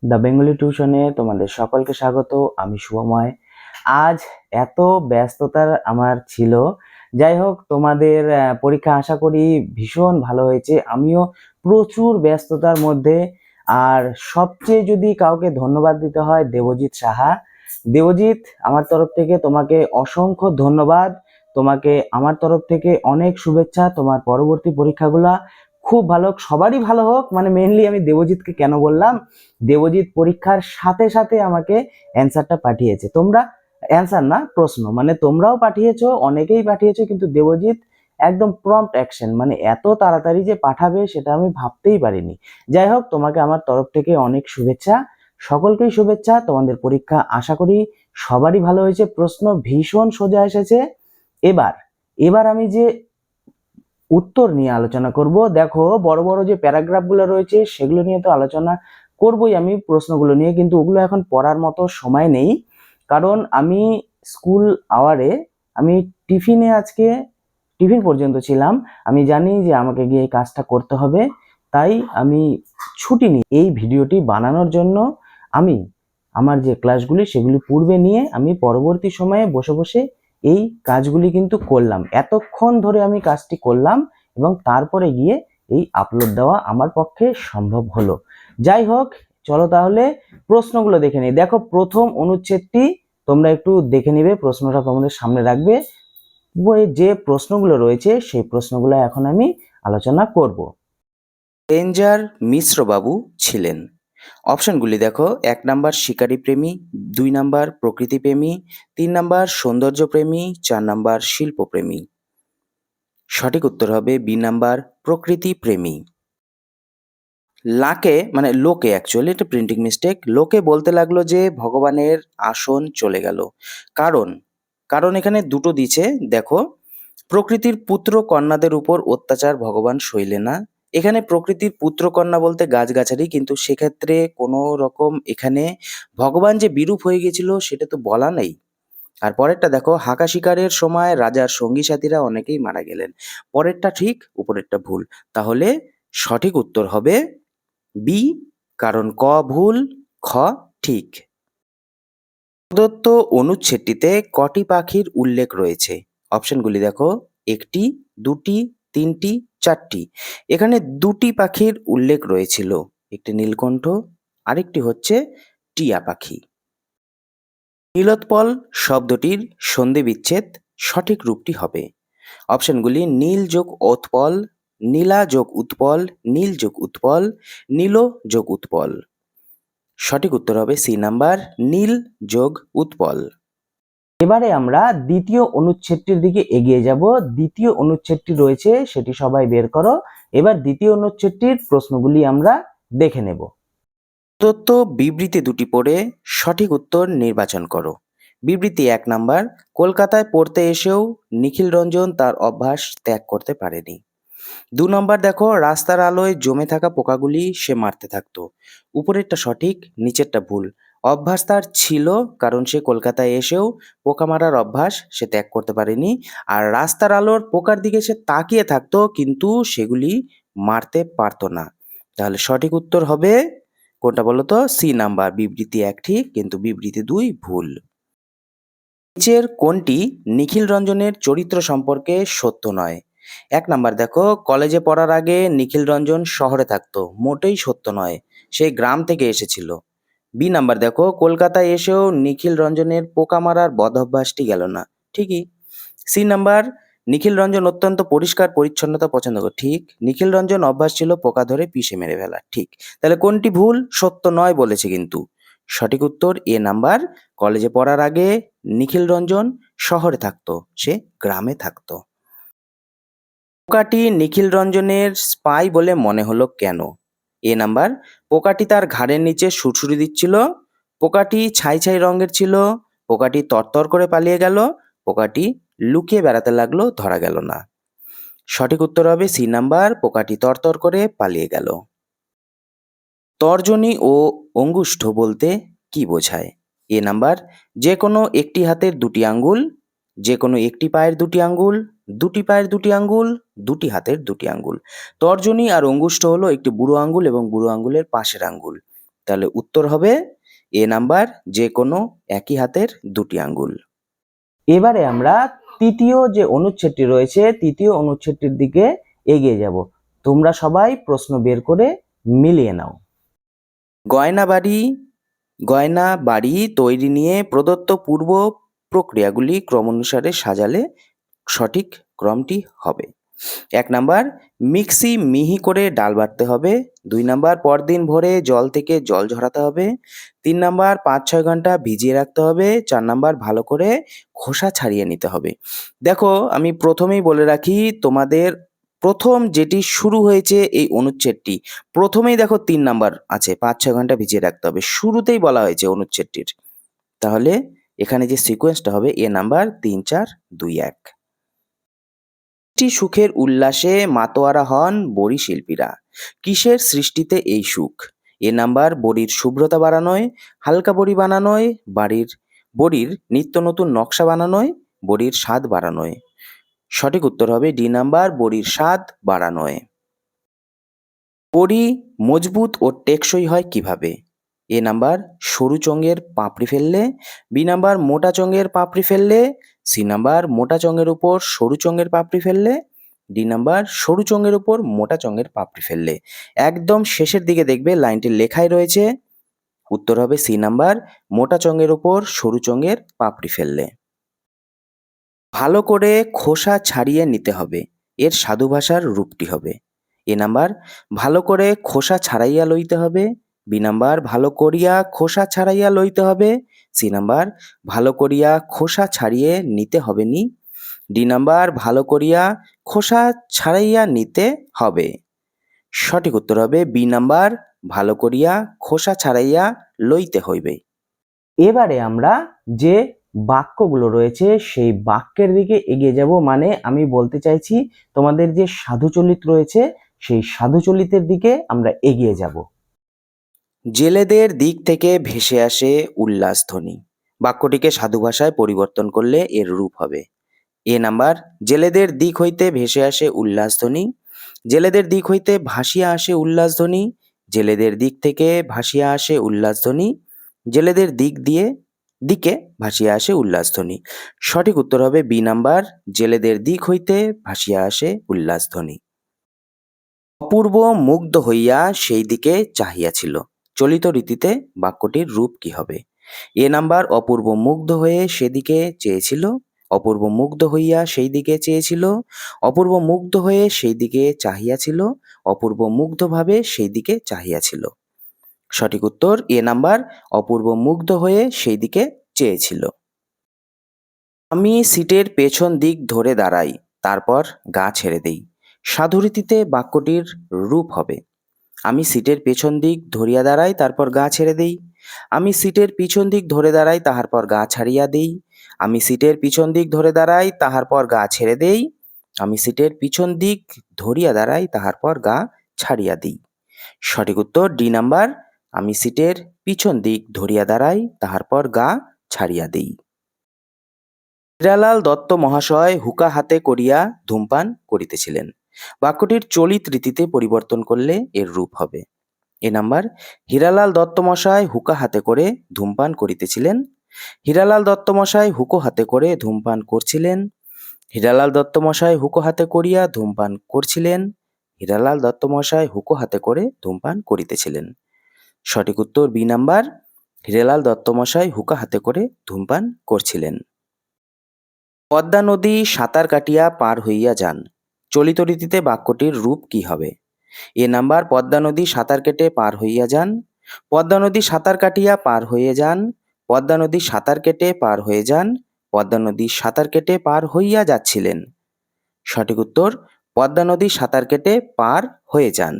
The Bengali টিউশনে তোমাদের সকলকে স্বাগত। আমি শুভময়। আজ এত ব্যস্ততার আমার ছিল, যাই হোক তোমাদের পরীক্ষা আশা করি ভীষণ ভালো হয়েছে। আমিও প্রচুর ব্যস্ততার মধ্যে। আর সবচেয়ে যদি কাউকে ধন্যবাদ দিতে হয়, দেবজিৎ সাহা। দেবজিৎ, আমার তরফ থেকে তোমাকে অসংখ্য ধন্যবাদ। তোমাকে আমার তরফ থেকে অনেক শুভেচ্ছা। তোমার পরবর্তী পরীক্ষাগুলা খুব ভালো হোক, সবারই ভালো হোক। মানে মেনলি আমি দেবজিৎকে কেন বললাম, দেবজিৎ পরীক্ষার সাথে সাথে আমাকে অ্যান্সারটা পাঠিয়েছে। তোমরা অ্যান্সার না, প্রশ্ন, মানে তোমরাও পাঠিয়েছো, অনেকেই পাঠিয়েছো, কিন্তু দেবজিৎ একদম প্রম্পট অ্যাকশন, মানে এত তাড়াতাড়ি যে পাঠাবে সেটা আমি ভাবতেই পারিনি। যাই হোক, তোমাকে আমার তরফ থেকে অনেক শুভেচ্ছা। সকলকেই শুভেচ্ছা। তোমাদের পরীক্ষা আশা করি সবারই ভালো হয়েছে। প্রশ্ন ভীষণ সোজা এসেছে। এবার এবার আমি যে উত্তর নিয়ে আলোচনা করব, দেখো বড় বড় যে প্যারাগ্রাফগুলো রয়েছে সেগুলো নিয়ে তো আলোচনা করবই আমি, প্রশ্নগুলো নিয়ে, কিন্তু ওগুলো এখন পড়ার মতো সময় নেই। কারণ আমি স্কুল আওয়ারে, আমি আজকে টিফিন পর্যন্ত ছিলাম। আমি জানি যে আমাকে গিয়ে এই কাজটা করতে হবে, তাই আমি ছুটি নিই এই ভিডিওটি বানানোর জন্য। আমি আমার যে ক্লাসগুলি সেগুলি পূর্বে নিয়ে আমি পরবর্তী সময়ে বসে বসে এই কাজগুলি কিন্তু করলাম। এতক্ষণ ধরে আমি কাজটি করলাম এবং তারপরে গিয়ে এই আপলোড দেওয়া আমার পক্ষে সম্ভব হলো। যাই হোক, চলো তাহলে প্রশ্নগুলো দেখে নিই। দেখো, প্রথম অনুচ্ছেদটি তোমরা একটু দেখে নিবে, প্রশ্নটা তোমাদের সামনে রাখবে। যে প্রশ্নগুলো রয়েছে সেই প্রশ্নগুলো এখন আমি আলোচনা করব। রেঞ্জার মিশ্রবাবু ছিলেন। অপশনগুলি দেখো: 1 নাম্বার শিকারী প্রেমী, 2 নাম্বার প্রকৃতি প্রেমী, 3 নাম্বার সৌন্দর্য প্রেমী, 4 নাম্বার শিল্পপ্রেমী। সঠিক উত্তর হবে বি নাম্বার, প্রকৃতি প্রেমী। লোকে, অ্যাকচুয়ালি এটা প্রিন্টিং মিস্টেক। লোকে বলতে লাগলো যে ভগবানের আসন চলে গেল। কারণ কারণ এখানে দুটো দিছে, দেখো। প্রকৃতির পুত্র কন্যাদের উপর অত্যাচার ভগবান সইলে না। এখানে প্রকৃতির পুত্র কন্যা বলতে গাছগাছালি, কিন্তু সেক্ষেত্রে কোনো রকম এখানে ভগবান যে বিরূপ হয়ে গেছিল সেটা তো বলা নেই। আর পরেরটা দেখো: হাঁকা শিকারের সময় রাজার সঙ্গী সাথীরা অনেকেই মারা গেলেন। পরেরটা ঠিক, উপরেরটা ভুল। তাহলে সঠিক উত্তর হবে বি, কারণ ক ভুল, খ ঠিক। প্রদত্ত অনুচ্ছেদটিতে কটি পাখির উল্লেখ রয়েছে? অপশনগুলি দেখো: 1টি, 2টি, 3টি, 4টি। এখানে 2টি পাখির উল্লেখ রয়েছিল, একটি নীলকণ্ঠ, আরেকটি হচ্ছে টিয়া পাখি। নীলোৎপল শব্দটির সন্ধি বিচ্ছেদ সঠিক রূপটি হবে। অপশনগুলি: নীল যোগ ওৎপল, নীলা যোগ উৎপল, নীল যোগ উৎপল, নীল যোগ উৎপল। সঠিক উত্তর হবে সি নাম্বার, নীল যোগ উৎপল। এবারে আমরা দ্বিতীয় অনুচ্ছেদটির দিকে এগিয়ে যাব। দ্বিতীয় অনুচ্ছেদটি রয়েছে, সেটি সবাই বের করো। এবার দ্বিতীয় অনুচ্ছেদটির প্রশ্নগুলি আমরা দেখে নেব। প্রদত্ত বিবৃতি দুটি পড়ে সঠিক উত্তর নির্বাচন করো। বিবৃতি 1 নাম্বার: কলকাতায় পড়তে এসেও নিখিল রঞ্জন তার অভ্যাস ত্যাগ করতে পারেনি। 2 নম্বর দেখো: রাস্তার আলোয় জমে থাকা পোকাগুলি সে মারতে থাকতো। উপরেরটা সঠিক, নিচেরটা ভুল। অভ্যাস তার ছিল, কারণ সে কলকাতায় এসেও পোকা মারার অভ্যাস সে ত্যাগ করতে পারেনি। আর রাস্তার আলোর পোকার দিকে সে তাকিয়ে থাকতো, কিন্তু সেগুলি মারতে পারতো না। তাহলে সঠিক উত্তর হবে কোনটা বলো তো? সি নাম্বার, বিবৃতি 1 ঠিক, কিন্তু বিবৃতি 2 ভুল। নিচের কোনটি নিখিল রঞ্জনের চরিত্র সম্পর্কে সত্য নয়? 1 নাম্বার দেখো: কলেজে পড়ার আগে নিখিল রঞ্জন শহরে থাকতো। মোটেই সত্য নয়, সে গ্রাম থেকে এসেছিল। বি নাম্বার দেখো: কলকাতায় এসেও নিখিল রঞ্জনের পোকা মারার বদঅভ্যাসটি গেল না। ঠিকই। সি নাম্বার: নিখিল রঞ্জন অত্যন্ত পরিষ্কার পরিচ্ছন্নতা পছন্দ করে। ঠিক। নিখিল রঞ্জন অভ্যাস ছিল পোকা ধরে পিষে মেরে ফেলা। ঠিক। তাহলে কোনটি ভুল? সত্য নয় বলেছে কিন্তু। সঠিক উত্তর এ নাম্বার, কলেজে পড়ার আগে নিখিল রঞ্জন শহরে থাকতো, সে গ্রামে থাকতো। পোকাটি নিখিল রঞ্জনের স্পাই বলে মনে হলো কেন? এ নাম্বার: পোকাটি তার ঘাড়ের নিচে সুড়সুড়ি দিচ্ছিল, পোকাটি ছাই ছাই রঙের ছিল, পোকাটি তরতর করে পালিয়ে গেল, পোকাটি লুকিয়ে বেড়াতে লাগলো, ধরা গেল না। সঠিক উত্তর হবে সি নাম্বার, পোকাটি তরতর করে পালিয়ে গেল। তর্জনী ও অঙ্গুষ্ঠ বলতে কি বোঝায়? এ নাম্বার: যে কোনো একটি হাতের দুটি আঙ্গুল, যে কোনো একটি পায়ের দুটি আঙ্গুল, দুটি পায়ের দুটি আঙ্গুল, দুটি হাতের দুটি আঙ্গুল। তর্জনী আর অঙ্গুষ্ঠ হলো একটি বুড়ো আঙ্গুল এবং বুড়ো আঙ্গুলের পাশের আঙ্গুল। তাহলে উত্তর হবে এ নাম্বার, যে কোনো একই হাতের দুটি আঙ্গুল। এবারে আমরা তৃতীয় যে অনুচ্ছেদটি রয়েছে, তৃতীয় অনুচ্ছেদটির দিকে এগিয়ে যাব। তোমরা সবাই প্রশ্ন বের করে মিলিয়ে নাও। গয়না বাড়ি তৈরি নিয়ে প্রদত্ত পূর্ব প্রক্রিয়াগুলি ক্রমানুসারে সাজালে সঠিক ক্রমটি হবে। ১ নাম্বার, মিক্সি মিহি করে ডাল বাটতে হবে। ২ নাম্বার, পরদিন ভোরে জল থেকে জল ঝরাতে হবে। ৩ নাম্বার, ৫-৬ ঘন্টা ভিজিয়ে রাখতে হবে। ৪ নাম্বার, ভালো করে খোসা ছাড়িয়ে নিতে হবে। দেখো, আমি প্রথমেই বলে রাখি, তোমাদের প্রথম যেটি শুরু হয়েছে এই অনুচ্ছেদটি, প্রথমেই দেখো ৩ নাম্বার আছে, ৫-৬ ঘন্টা ভিজিয়ে রাখতে হবে। শুরুতেই বলা হয়েছে অনুচ্ছেদটির। তাহলে এখানে যে সিকোয়েন্সটা হবে, এ নাম্বার ৩-৪-২-১। সুখের উল্লাসে মাতোয়ারা হন বড়ি শিল্পীরা। কিসের সৃষ্টিতে এই সুখ? এ নাম্বার, বড়ির শুভ্রতা বাড়ানোয়, হালকা বড়ি বানানোয়, বড়ির নিত্য নতুন নকশা বানানোয়, বড়ির স্বাদ বাড়ানোয়। সঠিক উত্তর হবে ডি নাম্বার, বড়ির স্বাদ বাড়ানোয়। বড়ি মজবুত ও টেকসই হয় কিভাবে? এ নাম্বার, সরু চোঙের পাপড়ি ফেললে। বি নাম্বার, মোটা চোঙের পাপড়ি ফেললে। সি নাম্বার, মোটা চোঙের উপর সরু চোঙের পাপড়ি ফেললে। ডি নাম্বার, সরু চোঙের উপর মোটা চোঙের পাপড়ি ফেললে। একদম শেষের দিকে দেখবে লাইনটি লেখাই রয়েছে, উত্তর হবে সি নাম্বার, মোটা চোঙের উপর সরু চোঙের পাপড়ি ফেললে। ভালো করে খোসা ছাড়িয়ে নিতে হবে, এর সাধু ভাষার রূপটি হবে। এ নাম্বার, ভালো করে খোসা ছাড়াইয়া লইতে হবে। বি নাম্বার, ভালো করিয়া খোসা ছাড়াইয়া লইতে হবে। সি নাম্বার, ভালো করিয়া খোসা ছাড়িয়ে নিতে হবে নি। ডি নাম্বার, ভালো করিয়া খোসা ছাড়াইয়া নিতে হবে। সঠিক উত্তর হবে বি নাম্বার, ভালো করিয়া খোসা ছাড়াইয়া লইতে হইবে। এবারে আমরা যে বাক্যগুলো রয়েছে সেই বাক্যের দিকে এগিয়ে যাব। মানে আমি বলতে চাইছি, তোমাদের যে সাধুচলিত রয়েছে সেই সাধুচলিতের দিকে আমরা এগিয়ে যাব। জেলেদের দিক থেকে ভেসে আসে উল্লাসধ্বনি। বাক্যটিকে সাধু ভাষায় পরিবর্তন করলে এর রূপ হবে। এ নাম্বার, জেলেদের দিক হইতে ভেসে আসে উল্লাসধ্বনি। জেলেদের দিক হইতে ভাসিয়া আসে উল্লাসধ্বনি। জেলেদের দিক থেকে ভাসিয়া আসে উল্লাসধ্বনি। জেলেদের দিকে ভাসিয়া আসে উল্লাসধ্বনি। সঠিক উত্তর হবে বি নাম্বার, জেলেদের দিক হইতে ভাসিয়া আসে উল্লাসধ্বনি। অপূর্ব মুগ্ধ হইয়া সেই দিকে চাহিয়াছিল। চলিত রীতিতে বাক্যটির রূপ কি হবে? এ নাম্বার, অপূর্ব মুগ্ধ হয়ে সেদিকে চেয়েছিল। অপূর্ব মুগ্ধ হইয়া সেই দিকে চেয়েছিল। অপূর্ব মুগ্ধ হয়ে সেই দিকে চাহিয়াছিল। অপূর্ব মুগ্ধভাবে সেই দিকে চাহিয়াছিল। সঠিক উত্তর এ নাম্বার, অপূর্ব মুগ্ধ হয়ে সেই দিকে চেয়েছিল। আমি সিটের পেছন দিক ধরে দাঁড়াই, তারপর গা ছেড়ে দেই। সাধুরীতিতে বাক্যটির রূপ হবে। আমি সিটের পেছন দিক ধরিয়া দাঁড়াই, তারপর গা ছেড়ে দেই। আমি সিটের পিছন দিক ধরে দাঁড়াই, তাহার পর গা ছাড়িয়া দেই। আমি সিটের পিছন দিক ধরে দাঁড়াই, তাহার পর গা ছেড়ে দেই। আমি সিটের পিছন দিক ধরিয়া দাঁড়াই, তাহার পর গা ছাড়িয়া দিই। সঠিক উত্তর ডি নাম্বার, আমি সিটের পিছন দিক ধরিয়া দাঁড়াই, তাহার পর গা ছাড়িয়া দেই। হীরালাল দত্ত মহাশয় হুকা হাতে করিয়া ধূমপান করিতেছিলেন। বাক্যটির চলিত রীতিতে পরিবর্তন করলে এর রূপ হবে। এ নাম্বার, হীরালাল দত্ত মশাই হুকা হাতে করে ধূমপান করিতেছিলেন। হীরালাল দত্ত মশাই হুকো হাতে করে ধূমপান করছিলেন। হীরালাল দত্ত মশাই হুকো হাতে করিয়া ধূমপান করছিলেন। হীরালাল দত্ত মশাই হুকো হাতে করে ধূমপান করিতেছিলেন। সঠিক উত্তর বি নাম্বার, হীরালাল দত্ত মশাই হুকা হাতে করে ধূমপান করছিলেন। পদ্মা নদী সাঁতার কাটিয়া পার হইয়া যান। চলিত রীতিতে বাক্যটির রূপ কি হবে? এ নাম্বার, পদ্মা নদী সাঁতার কেটে পার হইয়া যান। পদ্মা নদী সাঁতার কাটিয়া পার হয়ে যান। পদ্মা নদী সাঁতার কেটে পার হয়ে যান। পদ্মা নদী সাঁতার কেটে পার হইয়া যাচ্ছিলেন। সঠিক উত্তর, পদ্মা নদী সাঁতার কেটে পার হয়ে যান।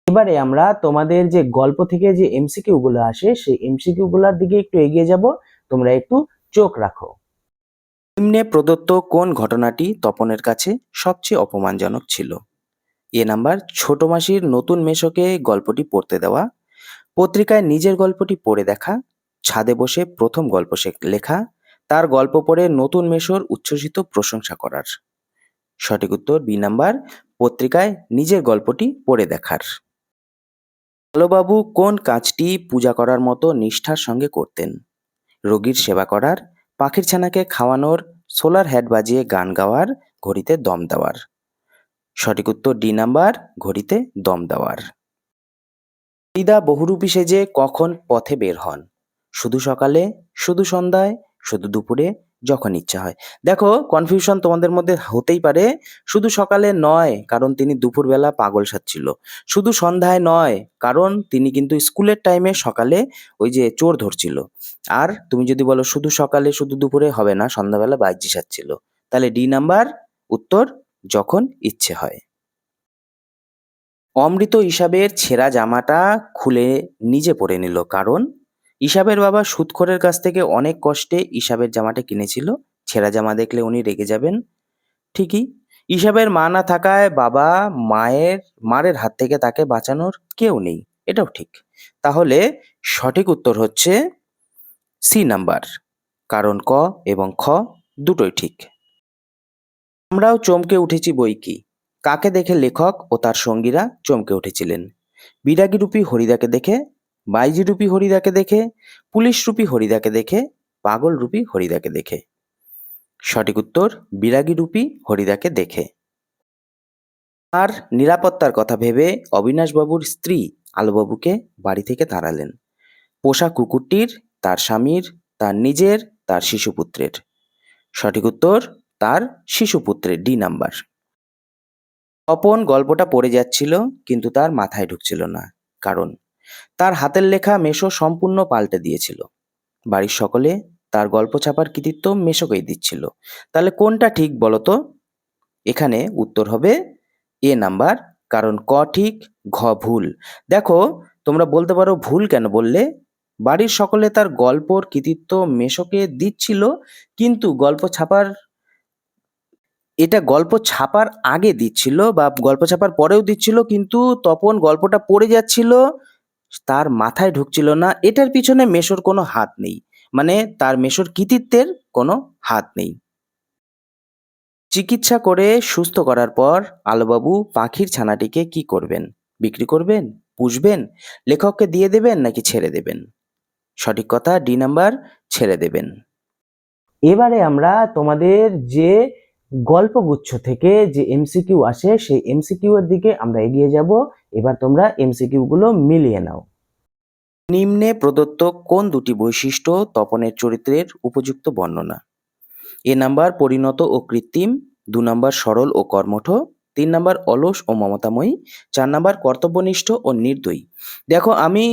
এবারে আমরা তোমাদের যে গল্প থেকে যে এমসিকিউ গুলো আসে সেই এমসিকিউ গুলোর দিকে একটু এগিয়ে যাব। তোমরা একটু চোখ রাখো। নিম্নে প্রদত্ত কোন ঘটনাটি তপনের কাছে সবচেয়ে অপমানজনক ছিল? এ নাম্বার, ছোট মাসির নতুন মেশোকে গল্পটি পড়তে দেওয়া। পত্রিকায় নিজের গল্পটি পড়ে দেখা। ছাদে বসে প্রথম গল্প লেখা। তার গল্প পড়ে নতুন মেশোর উচ্ছ্বসিত প্রশংসা করার। সঠিক উত্তর বি নাম্বার, পত্রিকায় নিজের গল্পটি পড়ে দেখার। কালোবাবু কোন কাজটি পূজা করার মতো নিষ্ঠার সঙ্গে করতেন? রোগীর সেবা করার, পাখির ছানাকে খাওয়ানোর, সোলার হেড বাজিয়ে গান গাওয়ার, ঘড়িতে দম দেওয়ার। সঠিক উত্তর ডি নাম্বার, ঘড়িতে দম দেওয়ার। দিদা বহুরূপী সেজে কখন পথে বের হন? শুধু সকালে, শুধু সন্ধ্যায়, শুধু দুপুরে, যখন ইচ্ছা হয়। দেখো, কনফিউশন তোমাদের মধ্যে হতেই পারে। শুধু সকালে নয়, কারণ তিনি দুপুরবেলা পাগল সাজছিল। শুধু সন্ধ্যায় নয়, কারণ তিনি কিন্তু স্কুলের টাইমে সকালে ওই যে চোর ধরছিল। আর তুমি যদি বলো শুধু সকালে শুধু দুপুরে, হবে না, সন্ধ্যাবেলা বাইজি সাজছিল। তাহলে ডি নাম্বার উত্তর, যখন ইচ্ছে হয়। অমৃত ইসাবের ছেঁড়া জামাটা খুলে নিজে পরে নিল, কারণ ইসাবের বাবা সুদখোরের কাছ থেকে অনেক কষ্টে ইসাবের জামাটা কিনেছিল। ছেঁড়া জামা দেখলে উনি রেগে যাবেন। ঠিকই। ইসাবের মা না থাকায় বাবা মারের হাত থেকে তাকে বাঁচানোর কেউ নেই, এটাও ঠিক। তাহলে সঠিক উত্তর হচ্ছে সি নাম্বার, কারণ ক এবং খ দুটোই ঠিক। আমরাও চমকে উঠেছি বই কি? কাকে দেখে লেখক ও তার সঙ্গীরা চমকে উঠেছিলেন? বিরাগীরূপী হরিদাকে দেখে, বাইজিরূপী হরিদাকে দেখে, পুলিশরূপী হরিদাকে দেখে, পাগলরূপী হরিদাকে দেখে। সঠিক উত্তর বিরাগীরূপী হরিদাকে দেখে। আর নিরাপত্তার কথা ভেবে অবিনাশবাবুর স্ত্রী আলুবাবুকে বাড়ি থেকে তাড়ালেন। পোষা কুকুরটির, তার স্বামীর, তার নিজের, তার শিশুপুত্রের। সঠিক উত্তর তার শিশুপুত্রের, ডি নাম্বার। তপন গল্পটা পড়ে যাচ্ছিল, কিন্তু তার মাথায় ঢুকছিল না, কারণ তার হাতের লেখা মেশো সম্পূর্ণ পাল্টে দিয়েছিল। বাড়ির সকলে তার গল্প ছাপার কৃতিত্ব মেশোকেই দিচ্ছিল। তাহলে কোনটা ঠিক বলো তো? এখানে উত্তর হবে এ নাম্বার, কারণ ক ঠিক, ঘ ভুল। দেখো, তোমরা বলতে পারো ভুল কেন বললে? বাড়ির সকলে তার গল্পর কৃতিত্ব মেশোকে দিচ্ছিল, কিন্তু গল্প ছাপার আগে দিচ্ছিল বা গল্প ছাপার পরেও দিচ্ছিল, কিন্তু তপন গল্পটা পড়ে যাচ্ছিল, তার মাথায় ঢুকছিল না। এটার পিছনে মেশোর কোনো হাত নেই, মানে তার মেশোর কৃতিত্বের কোনো হাত নেই। চিকিৎসা করে সুস্থ করার পর আলুবাবু পাখির ছানাটিকে কি করবেন? বিক্রি করবেন, পুষবেন, লেখককে দিয়ে দেবেন, নাকি ছেড়ে দেবেন? সঠিক কথা ডি নাম্বার, ছেড়ে দেবেন। এবারে আমরা তোমাদের যে গল্পগুচ্ছ থেকে যে এমসিকিউ আসে সেই এমসিকিউ এর দিকে আমরা এগিয়ে যাব। এবার তোমরা এমসিকিউ গুলো মিলিয়ে নাও। নিম্নে প্রদত্ত কোন দুটি বৈশিষ্ট্য তপনের চরিত্রের উপযুক্ত বর্ণনা? এ নাম্বার পরিণত ও কৃত্রিম, ২ নাম্বার সরল ও কর্মঠ, ৩ নাম্বার অলস ও মমতাময়ী, ৪ নাম্বার কর্তব্যনিষ্ঠ ও নির্দয়ী। দেখো, আমি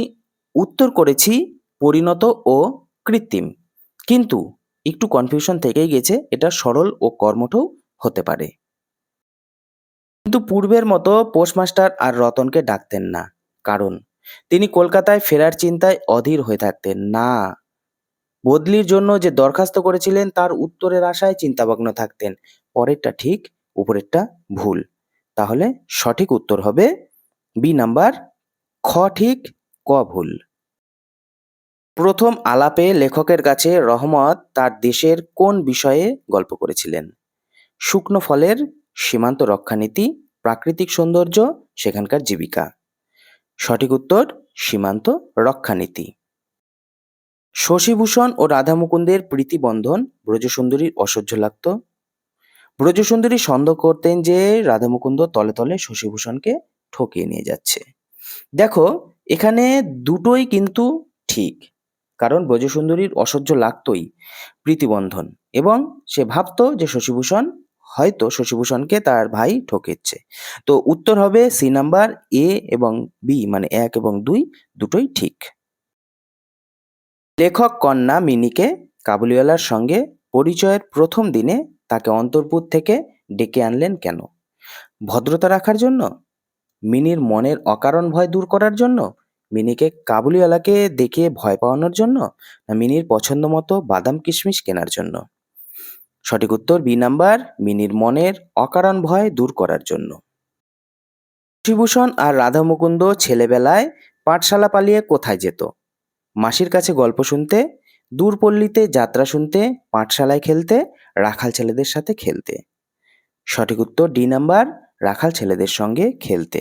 উত্তর করেছি পরিণত ও কৃত্রিম, কিন্তু একটু কনফিউশন থেকেই গেছে, এটা সরল ও কর্মঠও হতে পারে। কিন্তু পূর্বের মতো পোস্টমাস্টার আর রতনকে ডাকতেন না, কারণ তিনি কলকাতায় ফেরার চিন্তায় অধীর হয়ে থাকতেন না। বদলির জন্য যে দরখাস্ত করেছিলেন তার উত্তরের আশায় চিন্তামগ্ন থাকতেন। পরেরটা ঠিক, উপরেরটা ভুল। তাহলে সঠিক উত্তর হবে বি নাম্বার, খ ঠিক, ক ভুল। প্রথম আলাপে লেখকের কাছে রহমত তার দেশের কোন বিষয়ে গল্প করেছিলেন? শুকনো ফলের, সীমান্ত রক্ষানীতি, প্রাকৃতিক সৌন্দর্য, সেখানকার জীবিকা। সঠিক উত্তর সীমান্ত রক্ষানীতি। শশীভূষণ ও রাধামুকুন্দের প্রীতিবন্ধন ব্রজসুন্দরীর অসহ্য লাগত। ব্রজসুন্দরী সন্দেহ করতেন যে রাধামুকুন্দ তলে তলে শশীভূষণকে ঠকিয়ে নিয়ে যাচ্ছে। দেখো, এখানে দুটোই কিন্তু ঠিক, কারণ ব্রজসুন্দরীর অসহ্য লাগতই প্রীতিবন্ধন, এবং সে ভাবতো যে হয়তো শশীভূষণকে তার ভাই ঠকেছে। তো উত্তর হবে সি নাম্বার, এ এবং বি, মানে ১ এবং ২ দুটোই ঠিক। লেখক কন্যা মিনিকে কাবুলিওয়ালার সঙ্গে পরিচয়ের প্রথম দিনে তাকে অন্তর্পুর থেকে ডেকে আনলেন কেন? ভদ্রতা রাখার জন্য, মিনির মনের অকারণ ভয় দূর করার জন্য, মিনিকে কাবুলিওয়ালাকে দেখে ভয় পাওয়ানোর জন্য, না মিনির পছন্দ মতো বাদাম কিশমিশ কেনার জন্য? সঠিক উত্তর বি নাম্বার, মিনির মনের অকারণ ভয় দূর করার জন্য। শশীভূষণ আর রাধা মুকুন্দ ছেলেবেলায় পাঠশালা পালিয়ে কোথায় যেত? মাসির কাছে গল্প শুনতে, দূরপল্লীতে যাত্রা শুনতে, পাঠশালায় খেলতে, রাখাল ছেলেদের সাথে খেলতে। সঠিক উত্তর ডি নাম্বার, রাখাল ছেলেদের সঙ্গে খেলতে।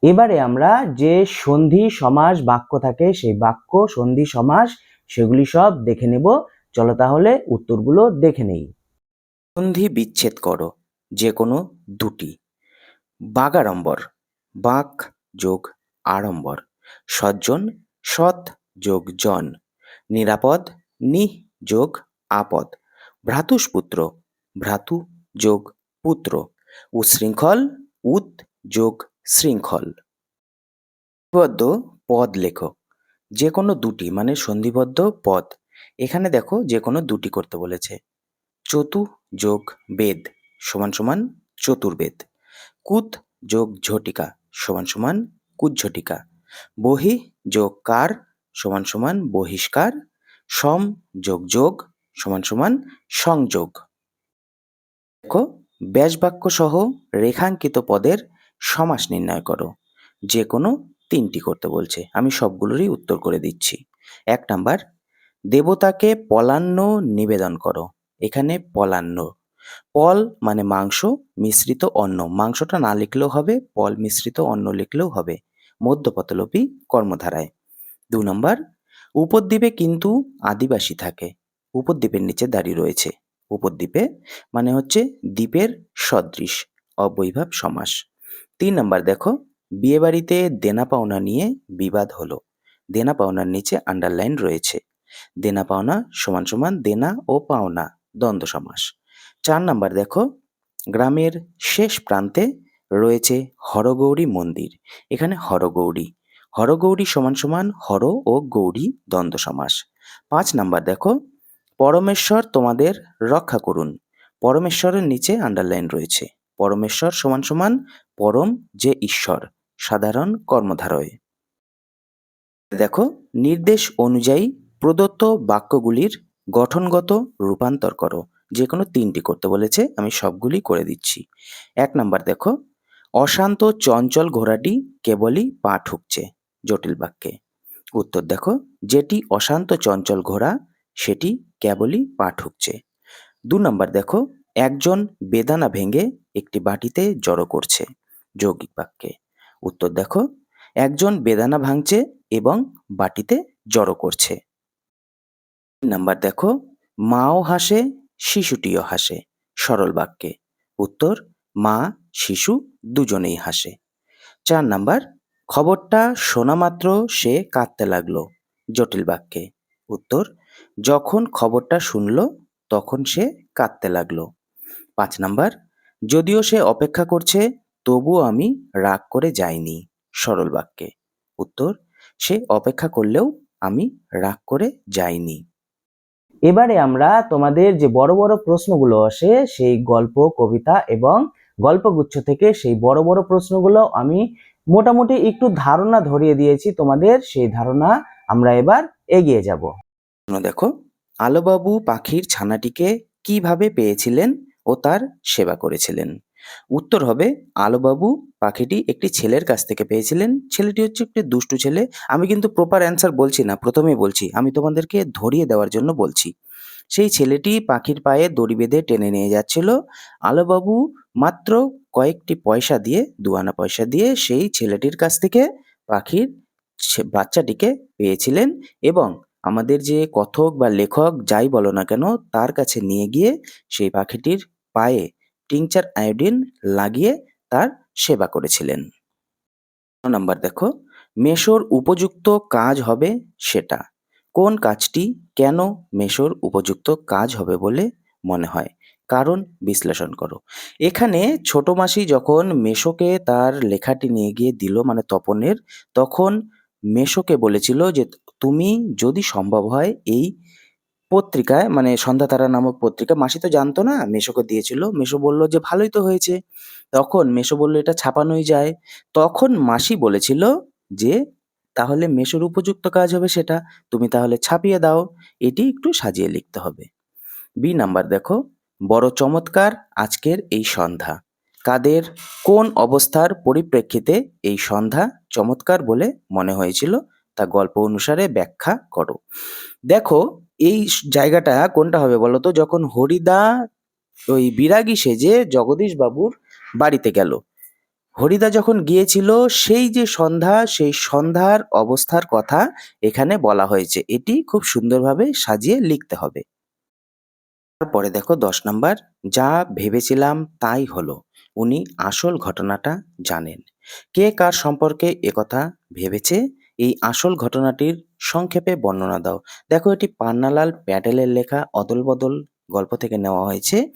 এবারে আমরা যে সন্ধি সমাস বাক্য থাকে সেই বাক্য সন্ধি সমাস সেগুলি সব দেখে নেব। চলো তাহলে উত্তরগুলো দেখে নেই। সন্ধি বিচ্ছেদ করো যে কোনো দুটি। বাগাড়ম্বর, বাক যোগ আড়ম্বর। সজ্জন, সৎ যোগ জন। নিরাপদ, নিহ যোগ আপদ। ভ্রাতুষ্পুত্র, ভ্রাতু যোগ পুত্র। উচ্ছৃঙ্খল, উদ যোগ শৃঙ্খল। সন্ধিবদ্ধ পদ লেখো। যে কোনো দুটি মানে সন্ধিবদ্ধ পদ। এখানে দেখো যে কোনো দুটি করতে বলেছে। চতু যোগ বেদ সমান সমান চতুর্বেদ। কুত যোগ ঝটিকা সমান সমান কুজ্ঝটিকা। বহি যোগ কার সমান সমান বহিষ্কার। সম যোগ যোগ সমান সমান সংযোগ। দেখো ব্যাসবাক্য সহ রেখাঙ্কিত পদের সমাস নির্ণয় করো। যে কোনো তিনটি করতে বলছে, আমি সবগুলোরই উত্তর করে দিচ্ছি। ১ নাম্বার, দেবতাকে পলান্ন নিবেদন করো। এখানে পলান্ন, পল মানে মাংস, মিশ্রিত অন্ন, মাংসটা না লিখলেও হবে, পল মিশ্রিত অন্ন লিখলেও হবে, মধ্যপথলোপী কর্মধারায়। ২ নম্বর, উপদ্বীপে কিন্তু আদিবাসী থাকে। উপদ্বীপের নিচে দাঁড়িয়ে রয়েছে। উপদ্বীপে মানে হচ্ছে দ্বীপের সদৃশ, অবৈভাব সমাস। ৩ নাম্বার দেখো, বিয়েবাড়িতে দেনা পাওনা নিয়ে বিবাদ হলো। দেনা পাওনার নিচে আন্ডারলাইন রয়েছে। দেনা পাওনা সমান সমান দেনা ও পাওনা, দ্বন্দ্ব সমাস। ৪ নাম্বার দেখো, গ্রামের শেষ প্রান্তে রয়েছে হরগৌরী মন্দির। এখানে হরগৌরী, হরগৌরী সমান সমান হর ও গৌরী, দ্বন্দ্ব সমাস। ৫ নাম্বার দেখো, পরমেশ্বর তোমাদের রক্ষা করুন। পরমেশ্বরের নিচে আন্ডারলাইন রয়েছে। পরমেশ্বর সমান সমান পরম যে ঈশ্বর, সাধারণ কর্মধারয়। দেখো, নির্দেশ অনুযায়ী প্রদত্ত বাক্যগুলির গঠনগত রূপান্তর করো। যে কোনো তিনটি করতে বলেছে, আমি সবগুলি করে দিচ্ছি। ১ নাম্বার দেখো, অশান্ত চঞ্চল ঘোড়াটি কেবলই পা ঠুকছে। জটিল বাক্যে উত্তর দেখো, যেটি অশান্ত চঞ্চল ঘোড়া সেটি কেবলই পা ঠুকছে। ২ নাম্বার দেখো, একজন বেদানা ভেঙে একটি বাটিতে জড়ো করছে। যৌগিক বাক্যে উত্তর দেখো, একজন বেদানা ভাঙছে এবং বাটিতে জড়ো করছে। ৩ নাম্বার দেখো, মাও হাসে শিশুটিও হাসে। সরল বাক্যে উত্তর, মা শিশু দুজনেই হাসে। ৪ নাম্বার, খবরটা শোনা মাত্র সে কাঁদতে লাগলো। জটিল বাক্যে উত্তর, যখন খবরটা শুনল তখন সে কাঁদতে লাগলো। ৫ নাম্বার, যদিও সে অপেক্ষা করছে তবুও আমি রাগ করে যাইনি। সরল বাক্যে উত্তর, সে অপেক্ষা করলেও আমি রাগ করে যাইনি। এবারে আমরা তোমাদের যে বড় বড় প্রশ্নগুলো আসে সেই গল্প, কবিতা এবং গল্পগুচ্ছ থেকে সেই বড় বড় প্রশ্নগুলো আমি মোটামুটি একটু ধারণা ধরিয়ে দিয়েছি তোমাদের। সেই ধারণা আমরা এবার এগিয়ে যাব। দেখো, আলোবাবু পাখির ছানাটিকে কিভাবে পেয়েছিলেন ও তার সেবা করেছিলেন? উত্তর হবে, আলোবাবু পাখিটি একটি ছেলের কাছ থেকে পেয়েছিলেন। ছেলেটি হচ্ছে একটি দুষ্টু ছেলে। আমি কিন্তু প্রপার অ্যান্সার বলছি না, প্রথমেই বলছি, আমি তোমাদেরকে ধরিয়ে দেওয়ার জন্য বলছি। সেই ছেলেটি পাখির পায়ে দড়ি বেঁধে টেনে নিয়ে যাচ্ছিল। আলোবাবু মাত্র কয়েকটি পয়সা দিয়ে, ২ আনা পয়সা দিয়ে সেই ছেলেটির কাছ থেকে পাখির বাচ্চাটিকে পেয়েছিলেন এবং আমাদের যে কথক বা লেখক যাই বলো না কেন তার কাছে নিয়ে গিয়ে সেই পাখিটির পায়ে টিংচার আয়োডিন লাগিয়ে তার সেবা করেছিলেন। নাম্বার দেখো, মেশোর উপযুক্ত কাজ হবে সেটা। কোন কাজটি কেন মেশোর উপযুক্ত কাজ হবে বলে মনে হয়? কারণ বিশ্লেষণ করো। এখানে ছোট মাসি যখন মেশোকে তার লেখাটি নিয়ে গিয়ে দিল মানে তপনের, তখন মেশোকে বলেছিল যে তুমি যদি সম্ভব হয় এই পত্রিকায় মানে সন্ধ্যাতারা নামক পত্রিকা, মাসি তো জানতো না, মেসোকে দিয়েছিল। মেসো বলল যে ভালোই তো হয়েছে। তখন মেসো বলল এটা ছাপানোই যায়। তখন মাসি বলেছিল যে তাহলে মেসোর উপযুক্ত কাজ হবে সেটা, তুমি তাহলে ছাপিয়ে দাও, এটি একটু সাজিয়ে লিখতে হবে। বি নাম্বার দেখো, বড় চমৎকার আজকের এই সন্ধ্যা। কাদের কোন অবস্থার পরিপ্রেক্ষিতে এই সন্ধ্যা চমৎকার বলে মনে হয়েছিল তা গল্প অনুসারে ব্যাখ্যা করো। দেখো, এই জায়গাটা কোনটা হবে বলো তো? যখন হরিদা ওই বিরাগী সেজে জগদীশ বাবুর বাড়িতে গেল, হরিদা যখন গিয়েছিল সেই যে সন্ধ্যা, সেই সন্ধ্যার অবস্থার কথা এখানে বলা হয়েছে। এটি খুব সুন্দরভাবে সাজিয়ে লিখতে হবে। তারপরে দেখো ১০ নাম্বার, যা ভেবেছিলাম তাই হলো। উনি আসল ঘটনাটা জানেন। কে কার সম্পর্কে একথা ভেবেছে? এই আসল ঘটনাটির সংক্ষেপে বর্ণনা দাও। দেখো এটি পান্নালাল প্যাটেলের লেখা অদল-বদল গল্প থেকে নেওয়া হয়েছে।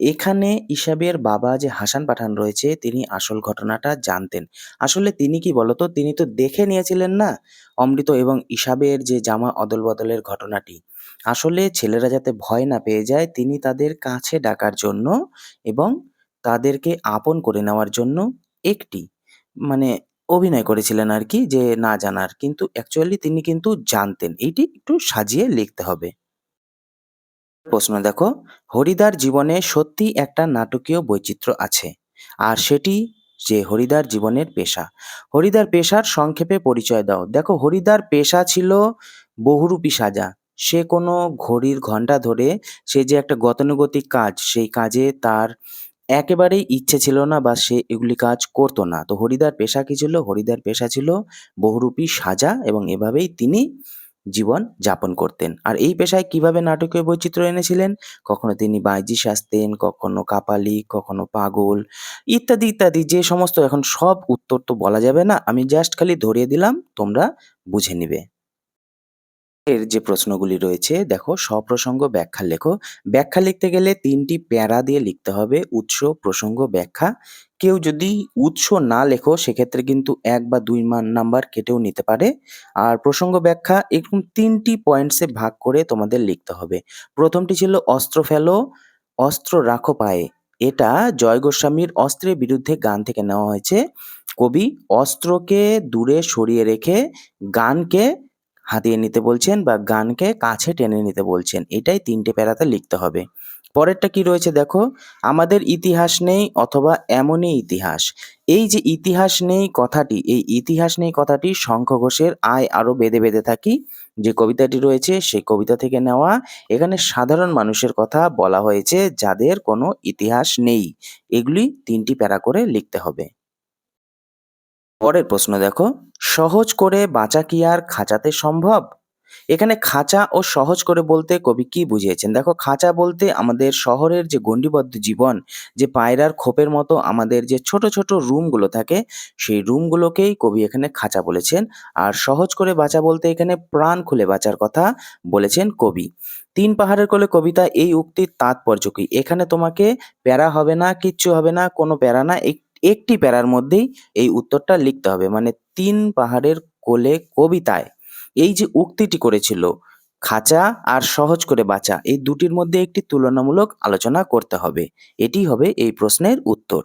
এখানে ইসাবের বাবা যে হাসান পাঠান রয়েছে তিনি আসল ঘটনাটা জানতেন। আসলে তিনি কি বলতো? তিনি তো দেখে নিয়েছিলেন না অমৃত এবং ইসাবের যে জামা অদল-বদলের ঘটনাটি। আসলে ছেলেরা যাতে ভয় না পেয়ে যায় তিনি তাদের কাছে ডাকার জন্য এবং তাদেরকে আপন করে নেওয়ার জন্য একটি মানে অভিনয় করেছিলেন আরকি যে না জানার। কিন্তু অ্যাকচুয়ালি তিনি কিন্তু জানতেন। এইটি একটু সাজিয়ে লিখতে হবে। প্রশ্ন দেখো, হরিদার জীবনে সত্যিই একটা নাটকীয় বৈচিত্র্য আছে। আর সেটি যে হরিদার জীবনের পেশা। হরিদার পেশার সংক্ষেপে পরিচয় দাও। দেখো হরিদার পেশা ছিল বহুরূপী সাজা। সে কোনো ঘড়ির ঘণ্টা ধরে সে যে একটা গতানুগতিক কাজ, সেই কাজে তার একেবারেই ইচ্ছে ছিল না বা সে এগুলি কাজ করতো না। তো হরিদার পেশা কি ছিল? হরিদার পেশা ছিল বহুরূপী সাজা এবং এভাবেই তিনি জীবন যাপন করতেন। আর এই পেশায় কিভাবে নাটকীয় বৈচিত্র্য এনেছিলেন? কখনো তিনি বাঈজি সাজতেন, কখনো কাপালিক, কখনো পাগল ইত্যাদি, ইত্যাদি যে সমস্ত এখন সব উত্তর তো বলা যাবে না। আমি জাস্ট খালি ধরিয়ে দিলাম, তোমরা বুঝে নিবে। এর যে প্রশ্নগুলি রয়েছে দেখো সপ্রসঙ্গ ব্যাখ্যা লেখো। ব্যাখ্যা লিখতে গেলে ৩ টি প্যারা দিয়ে লিখতে হবে। উৎস, প্রসঙ্গ, ব্যাখ্যা। কেউ যদি উৎস না লেখো সেক্ষেত্রে কিন্তু ১ বা ২ নাম্বার কেটেও নিতে পারে। আর প্রসঙ্গ ব্যাখ্যা এরকম ৩ টি পয়েন্টসে ভাগ করে তোমাদের লিখতে হবে। ১ম টি ছিল অস্ত্র ফেলো, অস্ত্র রাখো পায়ে। এটা জয় গোস্বামীর অস্ত্রের বিরুদ্ধে গান থেকে নেওয়া হয়েছে। কবি অস্ত্রকে দূরে সরিয়ে রেখে গানকে হাতিয়ে নিতে বলছেন বা গানকে কাছে টেনে নিতে বলছেন। এটাই ৩ টে প্যারাতে লিখতে হবে। পরেরটা কি রয়েছে দেখো, আমাদের ইতিহাস নেই অথবা এমনই ইতিহাস। এই যে ইতিহাস নেই কথাটি, এই ইতিহাস নেই কথাটি শঙ্খ ঘোষের আয় আরো বেঁধে বেঁধে থাকি যে কবিতাটি রয়েছে সেই কবিতা থেকে নেওয়া। এখানে সাধারণ মানুষের কথা বলা হয়েছে যাদের কোনো ইতিহাস নেই। এগুলি ৩ টি প্যারা করে লিখতে হবে। পরের প্রশ্ন দেখো, সহজ করে বাঁচা কি আর খাঁচাতে সম্ভব? এখানে খাঁচা ও সহজ করে বলতে কবি কি বুঝিয়েছেন? দেখো খাঁচা বলতে আমাদের শহরের যে গণ্ডিবদ্ধ জীবন, যে পায়রার খোপের মতো আমাদের যে ছোট, ছোট রুমগুলো থাকে, সেই রুমগুলোকেই কবি এখানে খাঁচা বলেছেন। আর সহজ করে বাঁচা বলতে এখানে প্রাণ খুলে বাঁচার কথা বলেছেন কবি। ৩ পাহাড়ের কোলে কবিতা এই উক্তির তাৎপর্য কি? এখানে তোমাকে প্যারা হবে না, কিচ্ছু হবে না, কোনো প্যারা না। একটি প্যারার মধ্যেই এই উত্তরটা লিখতে হবে। মানে ৩ পাহাড়ের কোলে কবিতায় এই যে উক্তিটি করেছিল, খাঁচা আর সহজ করে বাঁচা এই দুটির মধ্যে একটি তুলনামূলক আলোচনা করতে হবে। এটিই হবে এই প্রশ্নের উত্তর।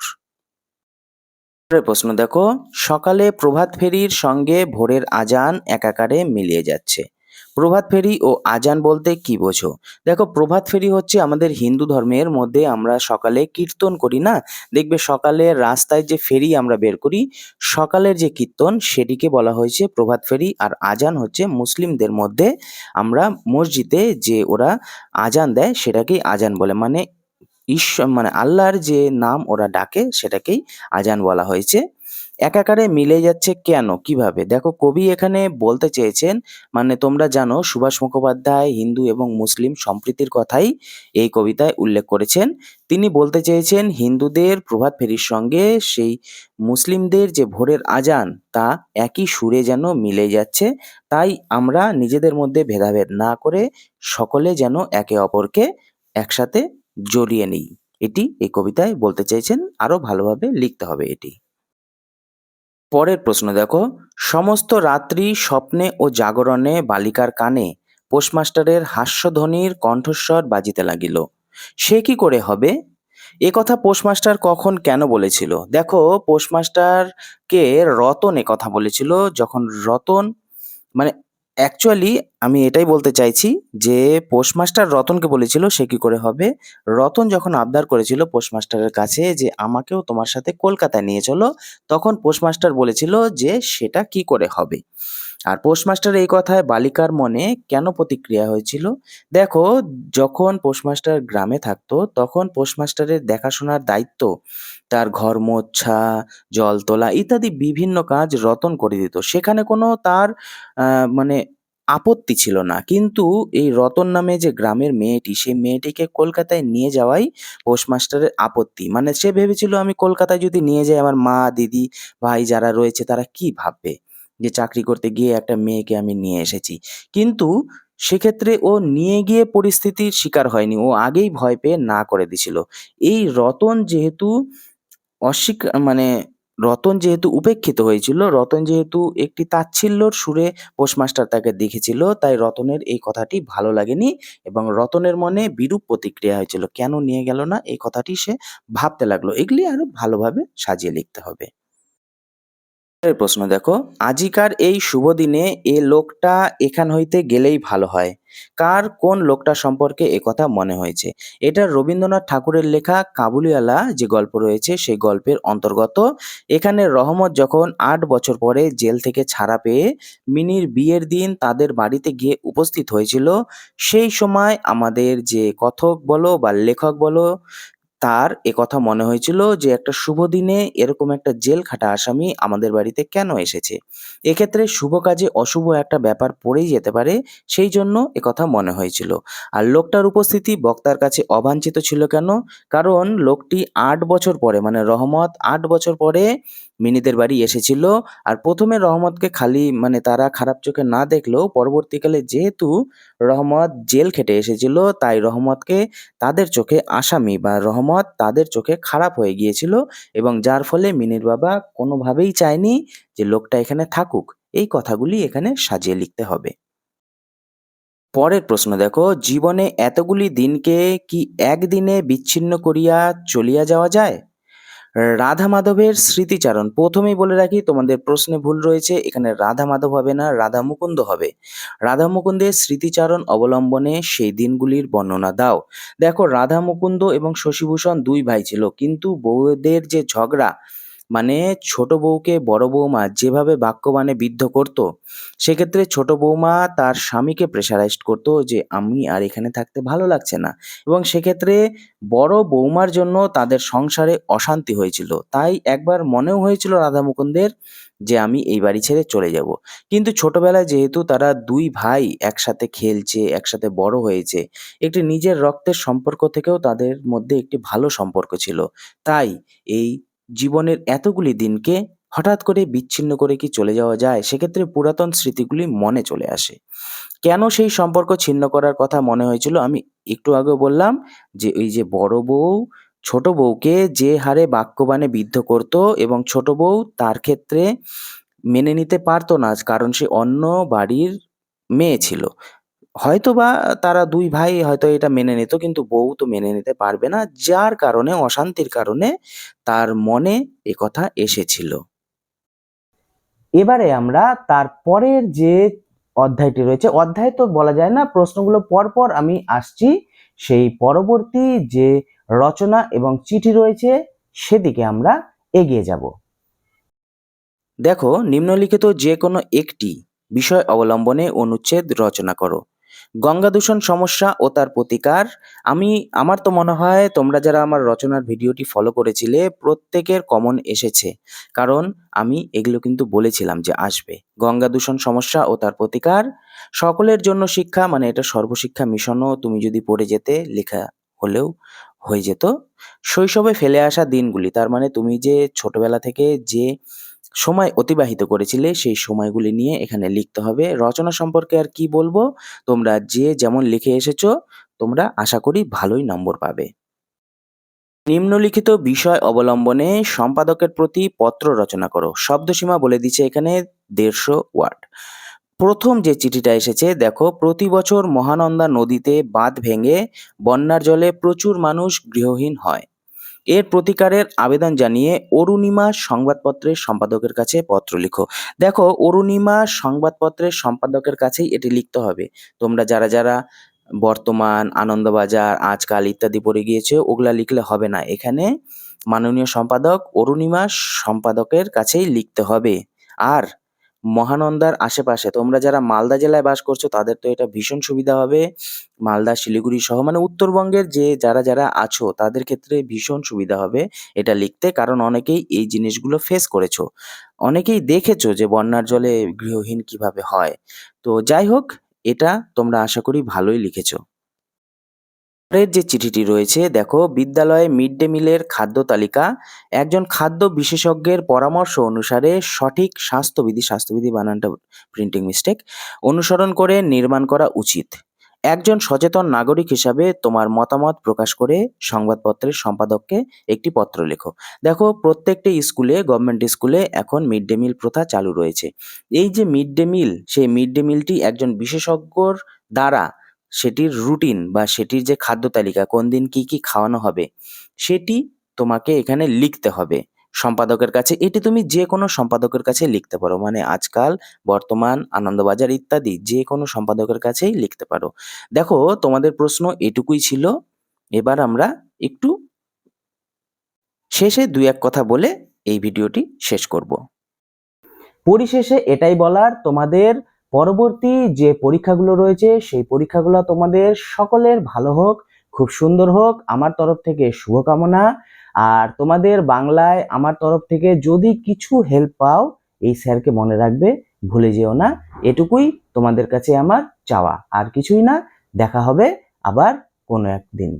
পরের প্রশ্ন দেখো, সকালে প্রভাত ফেরির সঙ্গে ভোরের আজান একাকারে মিলিয়ে যাচ্ছে। প্রভাত ফেরি ও আজান বলতে কি বোঝো? দেখো প্রভাত ফেরি হচ্ছে আমাদের হিন্দু ধর্মের মধ্যে আমরা সকালে কীর্তন করি না? দেখবে সকালে রাস্তায় যে ফেরি আমরা বের করি, সকালের যে কীর্তন সেটিকে বলা হয়েছে প্রভাত ফেরি। আর আজান হচ্ছে মুসলিমদের মধ্যে আমরা মসজিদে যে ওরা আজান দেয় সেটাকেই আজান বলে। মানে মানে আল্লাহর যে নাম ওরা ডাকে সেটাকেই আজান বলা হয়েছে। একাকারে মিলে যাচ্ছে কেন? কিভাবে? দেখো কবি এখানে বলতে চেয়েছেন, মানে তোমরা জানো সুভাষ মুখোপাধ্যায় হিন্দু এবং মুসলিম সম্প্রীতির কথাই এই কবিতায় উল্লেখ করেছেন। তিনি বলতে চেয়েছেন হিন্দুদের প্রভাত ফেরির সঙ্গে সেই মুসলিমদের যে ভোরের আজান তা একই সুরে যেন মিলে যাচ্ছে। তাই আমরা নিজেদের মধ্যে ভেদাভেদ না করে সকলে যেন একে অপরকে একসাথে জড়িয়ে নিই। এটি এই কবিতায় বলতে চেয়েছেন। আরো ভালোভাবে লিখতে হবে এটি। পরের প্রশ্ন দেখো, সমস্ত রাত্রি স্বপ্নে ও জাগরণে বালিকার কানে পোস্টমাস্টারের হাস্যধ্বনির কণ্ঠস্বর বাজিতে লাগিল। সে কি করে হবে? একথা পোস্টমাস্টার কখন কেন বলেছিল? দেখো পোস্টমাস্টারকে রতন একথা বলেছিল যখন রতন মানে অ্যাকচুয়ালি আমি এটাই বলতে চাইছি যে পোস্টমাস্টার রতনকে বলেছিল সে কি করে হবে। রতন যখন আবদার করেছিল পোস্টমাস্টারের কাছে যে আমাকেও তোমার সাথে কলকাতায় নিয়ে চলো, তখন পোস্টমাস্টার বলেছিল যে সেটা কি করে হবে। আর পোস্টমাস্টার এই কথায় বালিকার মনে কেন প্রতিক্রিয়া হয়েছিল? দেখো, যখন পোস্টমাস্টার গ্রামে থাকতো তখন পোস্টমাস্টারের দেখাশোনার দায়িত্ব, তার ঘর মোছা, জল তোলা ইত্যাদি বিভিন্ন কাজ রতন করে দিত। সেখানে কোনো তার মানে আপত্তি ছিল না। কিন্তু এই রতন নামে যে গ্রামের মেয়েটি, সেই মেয়েটিকে কলকাতায় নিয়ে যাওয়াই পোস্টমাস্টারের আপত্তি। মানে সে ভেবেছিল আমি কলকাতায় যদি নিয়ে যাই আমার মা, দিদি, ভাই যারা রয়েছে তারা কি ভাববে? যে চাকরি করতে গিয়ে একটা মেয়েকে আমি নিয়ে এসেছি। কিন্তু সেক্ষেত্রে ও নিয়ে গিয়ে পরিস্থিতির শিকার হয়নি। ও আগেই ভয় পেয়ে না করে দিছিল। এই রতন যেহেতু মানে রতন যেহেতু উপেক্ষিত হয়েছিল, রতন যেহেতু একটি তাচ্ছিল্যর সুরে পোস্টমাস্টার তাকে দেখেছিল, তাই রতনের এই কথাটি ভালো লাগেনি এবং রতনের মনে বিরূপ প্রতিক্রিয়া হয়েছিল। কেন নিয়ে গেল না? এই কথাটি সে ভাবতে লাগলো। এগুলি আরো ভালোভাবে সাজিয়ে লিখতে হবে। এর প্রশ্ন দেখো, আজিকার এই শুভ দিনে এ লোকটা এখান হইতে গেলেই ভালো হয়। কার কোন লোকটা সম্পর্কে একথা মনে হয়েছে? এটা রবীন্দ্রনাথ ঠাকুরের লেখা কাবুলিওয়ালা যে গল্প রয়েছে সেই গল্পের অন্তর্গত। এখানে রহমত যখন ৮ বছর পরে জেল থেকে ছাড়া পেয়ে মিনির বিয়ের দিন তাদের বাড়িতে গিয়ে উপস্থিত হয়েছিল, সেই সময় আমাদের যে কথক বলো বা লেখক বলো তার একথা মনে হয়েছিল যে একটা শুভ দিনে এরকম একটা জেল খাটা আসামি আমাদের বাড়িতে কেন এসেছে। এক্ষেত্রে শুভ কাজে অশুভ একটা ব্যাপার পড়েই যেতে পারে, সেই জন্য একথা মনে হয়েছিল। আর লোকটার উপস্থিতি বক্তার কাছে অবাঞ্ছিত ছিল কেন? কারণ লোকটি ৮ বছর পরে মানে রহমত ৮ বছর পরে মিনিদের বাড়ি এসেছিল। আর প্রথমে রহমতকে খালি মানে তারা খারাপ চোখে না দেখলেও পরবর্তীকালে যেহেতু রহমত জেল খেটে এসেছিল, তাই রহমতকে তাদের চোখে আসামি বা রহমত তাদের চোখে খারাপ হয়ে গিয়েছিল এবং যার ফলে মিনির বাবা কোনোভাবেই চায়নি যে লোকটা এখানে থাকুক। এই কথাগুলি এখানে সাজিয়ে লিখতে হবে। পরের প্রশ্ন দেখো, জীবনে এতগুলি দিনকে কি একদিনে বিচ্ছিন্ন করিয়া চলিয়া যাওয়া যায়? রাধা মাধবের স্মৃতিচারণ, প্রথমেই বলে রাখি তোমাদের প্রশ্নে ভুল রয়েছে, এখানে রাধা মাধব হবে না, রাধা মুকুন্দ হবে। রাধা মুকুন্দের স্মৃতিচারণ অবলম্বনে সেই দিনগুলির বর্ণনা দাও। দেখো, রাধা মুকুন্দ এবং শশীভূষণ দুই ভাই ছিল, কিন্তু বউদের যে ঝগড়া, মানে ছোট বউকে বড় বৌমা যেভাবে বাক্যবাণে বিদ্ধ করত, সেক্ষেত্রে ছোট বৌমা তার স্বামীকে প্রেশারাইজড করতো যে আমি আর এখানে থাকতে ভালো লাগছে না, এবং সেক্ষেত্রে বড় বৌমার জন্য তাদের সংসারে অশান্তি হয়েছিল। তাই একবার মনেও হয়েছিল রাধা মুকুন্দের যে আমি এই বাড়ি ছেড়ে চলে যাব। কিন্তু ছোটবেলায় যেহেতু তারা দুই ভাই একসাথে খেলছে, একসাথে বড় হয়েছে, একটি নিজের রক্তের সম্পর্ক থেকেও তাদের মধ্যে একটি ভালো সম্পর্ক ছিল। তাই এই জীবনের এতগুলি দিনকে হঠাৎ করে বিচ্ছিন্ন করে কি চলে যাওয়া যায়? সেক্ষেত্রে পুরাতন স্মৃতিগুলি মনে চলে আসে। কেন সেই সম্পর্ক ছিন্ন করার কথা মনে হয়েছিল? আমি একটু আগেও বললাম যে এই যে বড় বউ ছোট বউকে যে হারে বাক্যবাণে বিদ্ধ করত এবং ছোট বউ তার ক্ষেত্রে মেনে নিতে পারতো না, কারণ সে অন্য বাড়ির মেয়ে ছিল। হয়তোবা তারা দুই ভাই হয়তো এটা মেনে নিত, কিন্তু বউ তো মেনে নিতে পারবে না, যার কারণে অশান্তির কারণে তার মনে একথা এসেছিল। এবারে আমরা তার পরের যে অধ্যায়টি রয়েছে, অধ্যায় তো বলা যায় না, প্রশ্নগুলো পরপর আমি আসছি, সেই পরবর্তী যে রচনা এবং চিঠি রয়েছে সেদিকে আমরা এগিয়ে যাব। দেখো, নিম্নলিখিত যে কোনো একটি বিষয় অবলম্বনে অনুচ্ছেদ রচনা করো। গঙ্গা দূষণ সমস্যা ও তার প্রতিকার। আমার তো মনে হয় তোমরা যারা আমার রচনার ভিডিওটি ফলো করেছিলে প্রত্যেকের কমন এসেছে, কারণ আমি এগুলো কিন্তু বলেছিলাম যে আসবে। গঙ্গা দূষণ সমস্যা ও তার প্রতিকার, সকলের জন্য শিক্ষা, মানে এটা সর্বশিক্ষা মিশনও তুমি যদি পড়ে যেতে লেখা হলেও হয়ে যেত। শৈশবে ফেলে আসা দিনগুলি, তার মানে তুমি যে ছোটবেলা থেকে যে সময় অতিবাহিত করেছিলে সেই সময়গুলি নিয়ে এখানে লিখতে হবে। রচনা সম্পর্কে আর কি বলবো, তোমরা যে যেমন লিখে এসেছো তোমরা আশা করি ভালোই নম্বর পাবে। নিম্নলিখিত বিষয় অবলম্বনে সম্পাদকের প্রতি পত্র রচনা করো। শব্দসীমা বলে দিচ্ছে এখানে ১৫০ ওয়ার্ড। প্রথম যে চিঠিটা এসেছে দেখো, প্রতি বছর মহানন্দা নদীতে বাঁধ ভেঙে বন্যার জলে প্রচুর মানুষ গৃহহীন হয়। এর প্রতিকারের আবেদন জানিয়ে অরুণিমা সংবাদপত্রের সম্পাদকের কাছে পত্র লিখো। দেখো, অরুণিমা সংবাদপত্রের সম্পাদকের কাছেই এটি লিখতে হবে। তোমরা যারা যারা বর্তমান, আনন্দবাজার, আজকাল ইত্যাদি পড়ে গিয়েছে, ওগুলা লিখলে হবে না। এখানে মাননীয় সম্পাদক অরুণিমা সম্পাদকের কাছেই লিখতে হবে। আর মহানন্দার আশেপাশে তোমরা যারা মালদা জেলায় বাস করছো তাদের তো এটা ভীষণ সুবিধা হবে। মালদা, শিলিগুড়ি সহ মানে উত্তরবঙ্গের যে যারা যারা আছো তাদের ক্ষেত্রে ভীষণ সুবিধা হবে এটা লিখতে, কারণ অনেকেই এই জিনিসগুলো ফেস করেছো। অনেকেই দেখেছো যে বন্যার জলে গৃহহীন কিভাবে হয়। তো যাই হোক, এটা তোমরা আশা করি ভালোই লিখেছো। পরের যে চিঠিটি রয়েছে, দেখো, বিদ্যালয়ে মিড ডে মিলের খাদ্য তালিকা একজন খাদ্য বিশেষজ্ঞের পরামর্শ অনুসারে সঠিক স্বাস্থ্যবিধি বানানটা প্রিন্টিং মিস্টেক, অনুসরণ করে নির্মাণ করা উচিত। একজন সচেতন নাগরিক হিসাবে তোমার মতামত প্রকাশ করে সংবাদপত্রের সম্পাদককে একটি পত্র লেখো। দেখো, প্রত্যেকটি স্কুলে, গভর্নমেন্ট স্কুলে এখন মিড ডে মিল প্রথা চালু রয়েছে। এই যে মিড ডে মিল, সেই মিড ডে মিলটি একজন বিশেষজ্ঞর দ্বারা সেটির রুটিন বা সেটির যে খাদ্য তালিকা, কোন দিন কি কি খাওয়ানো হবে, সেটি তোমাকে এখানে লিখতে হবে সম্পাদকের কাছে। এটি তুমি যে কোনো সম্পাদকের কাছে লিখতে পারো, মানে আজকাল, বর্তমান, আনন্দবাজার ইত্যাদি যে কোনো সম্পাদকের কাছেই লিখতে পারো। দেখো, তোমাদের প্রশ্ন এটুকুই ছিল। এবার আমরা একটু শেষে দুই এক কথা বলে এই ভিডিওটি শেষ করব। পরিশেষে এটাই বলার, তোমাদের পরবর্তী যে পরীক্ষাগুলো রয়েছে সেই পরীক্ষাগুলো তোমাদের সকলের ভালো হোক, খুব সুন্দর হোক, আমার তরফ থেকে শুভকামনা। আর তোমাদের বাংলায় আমার তরফ থেকে যদি কিছু হেল্প পাও, এই স্যারকে মনে রাখবে, ভুলে যেও না। এটুকুই তোমাদের কাছে আমার চাওয়া, আর কিছুই না। দেখা হবে আবার কোনো একদিন।